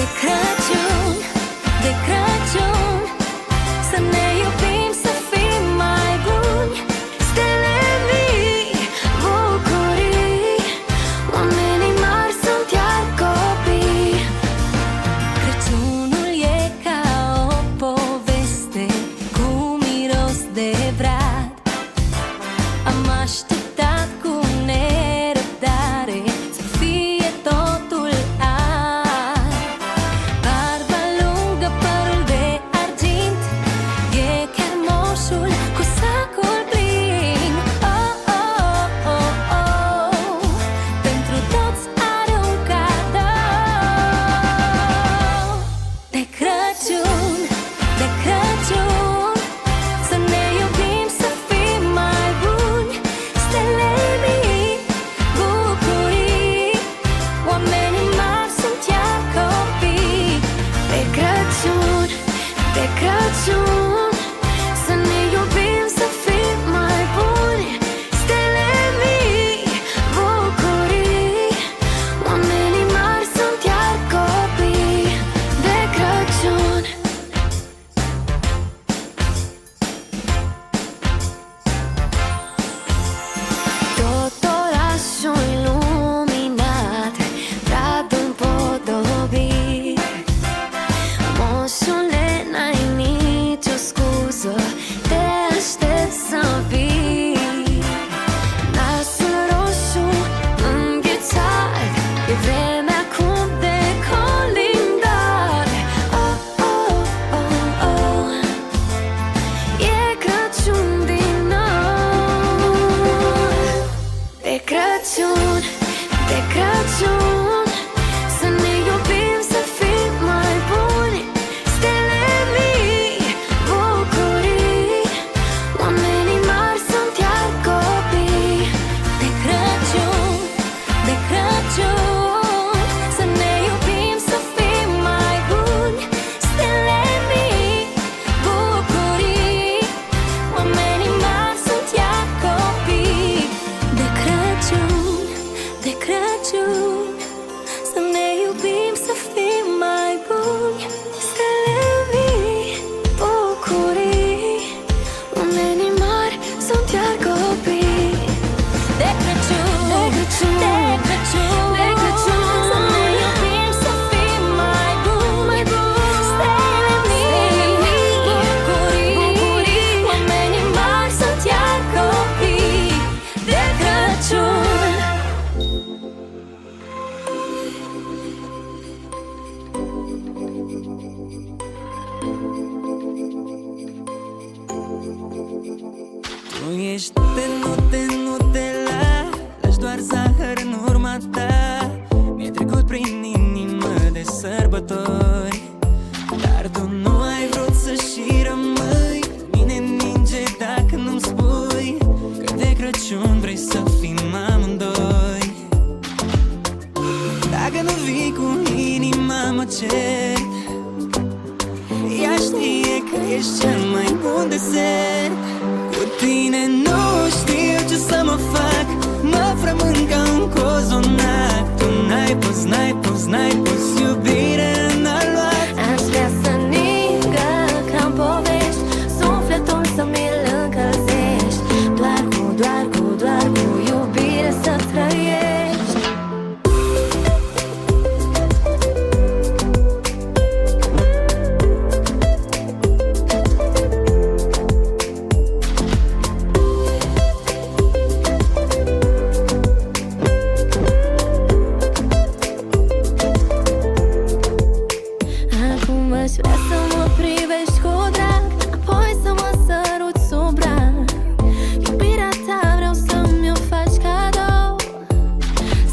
De Crăciun, de Crăciun, să ne iubim, să fim mai buni. Stele mii, bucurii, oamenii mari sunt iar copii. Crăciunul e ca o poveste cu miros de brad. Am așteptat cu nerăbdare să fie totul alb. Barba lungă, părul de argint, e chiar moșul cu sacul plin. Oh, oh, oh, oh, pentru toți are un cadou. De Crăciun, de Crăciun, să ne iubim, să fim mai buni. Stele mii, bucurii, oamenii mari sunt iar copii. De Crăciun, de Crăciun, să ne iubim, să fim mai buni. Stele mii, bucurii, oamenii mari sunt iar copii. De Crăciun. Tot orașul iluminat, bradul împodobit. Moșule, n-ai nicio scuză, te aștept să vii. Nasul roșu înghețat, e vremea acum de colindare. Oh, oh, oh, oh, e Crăciun din nou. De Crăciun, de Crăciun, să ne iubim, să fim mai buni. Stele mii, bucurii, oamenii mari sunt iar copii. De Crăciun, de Crăciun, să ne iubim, să fim mai buni. Stele mii, bucurii, oamenii mari sunt iar copii. De Crăciun, de Crăciun, să ne iubim, să fim mai buni. Stele mii, bucurii, oamenii mari sunt iar copii. De Crăciun, de Crăciun, de Crăciun, de Crăciun, să ne iubim, să fim mai buni. Stele mii, bucurii, oamenii mari sunt iar copii. De Crăciun. Tu ești Nutella, lași doar zahăr în urma ta. Mi-e trecut prin inimă de sărbători, dar tu nu ai vrut să și rămâi. Mine ninge dacă nu-mi spui că de Crăciun vrei să fim amândoi. Dacă nu vii cu inima mă cert, ea știe că ești cel mai bun desert. Cu tine nu știu ce să mă fac, mă frământ ca un cozonac. Tu n-ai pus, n-ai pus, n-ai pus iubire în aluat. Aș vrea să ningă ca-n povești, sufletul să mi-l încălzești. Doar cu iubire să trăiești. Acum aș vrea să mă privești cu drag, apoi să mă sărut sub braț. Iubirea ta vreau să-mi o faci cadou,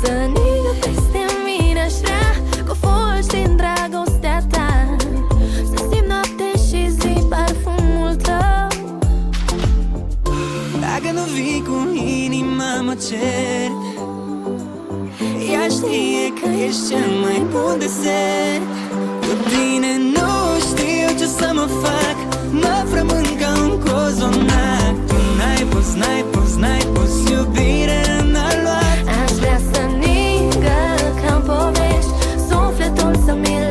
să ningă peste mine. Aș vrea cu fulgi din dragostea ta, să simt noapte și zi parfumul tău. Dacă nu vii cu inima mă cert, ea știe că ești cel mai bun desert. Cu tine nu știu ce să mă fac, mă frământ ca un cozonac. Tu n-ai pus, n-ai pus, n-ai pus iubire în aluat. Aș vrea să ningă ca-n povești, sufletul să mi-l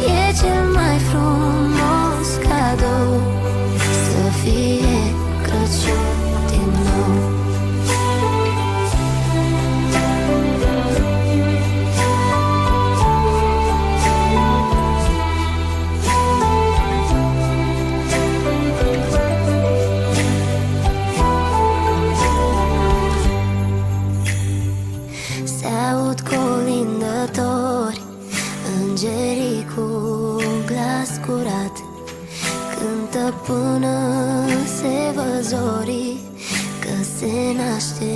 E cel mai frumos cadou să fie Crăciun din nou. Se aud colindători, îngerii cu glas curat, cântă până se văd zorii că se naște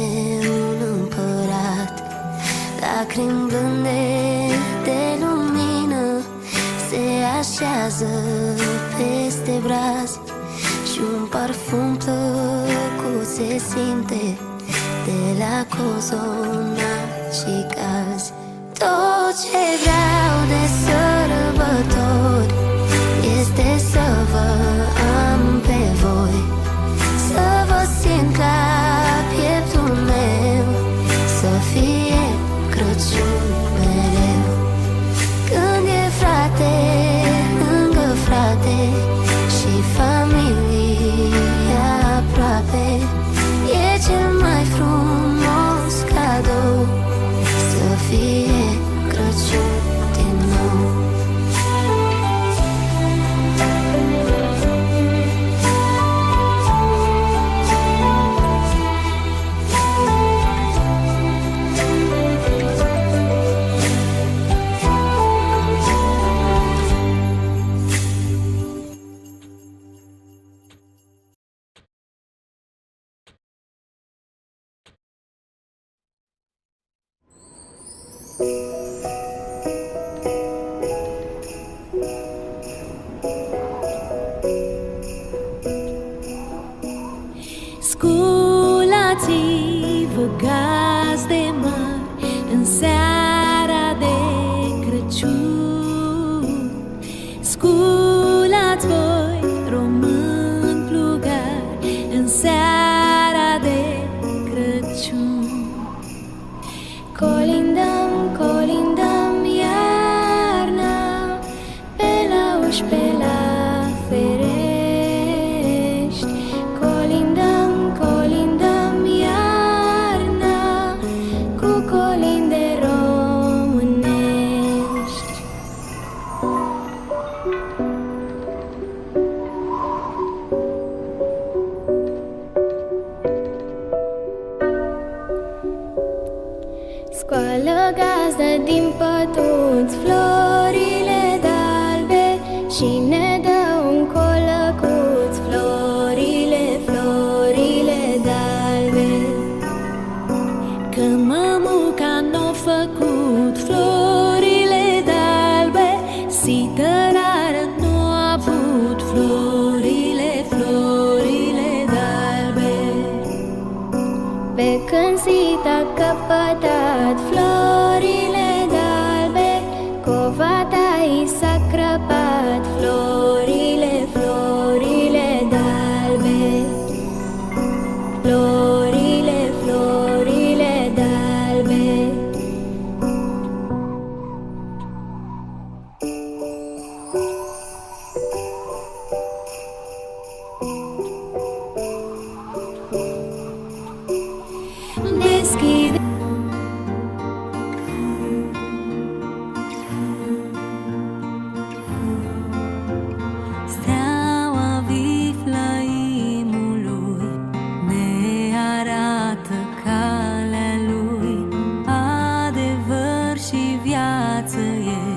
un împărat. Lacrimi blânde de lumină se așează peste brazi și un parfum plăcut se simte de la cozonac și caz. Tot ce vreau de sărbători este să vă am pe voi, să vă simt la pieptul meu, să fie Crăciun mereu. Când e frate lângă frate și familia aproape, e cel mai frumos cadou să fie Crăciun din nou. Sculați-vă gazde mari în seara de Crăciun. Sculați voi români plugari în seara de Crăciun. Colindăm, colindăm iarna pe la uși, pe la ferești. Colindăm, colindăm iarna cu colinde românești. Scoală gazdă din pătuți florile d'albe și ne dă un colăcuț, florile, florile d'albe. Că mămuca n-a făcut florile d'albe, sitărară nu a avut florile, florile d'albe. Pe când sita căpătat florile d'albe, covata i s-a crăpat florile, florile d'albe. Florile, florile d'albe. Deschide steaua Viflaimului, ne arată calea lui, adevăr și viață e.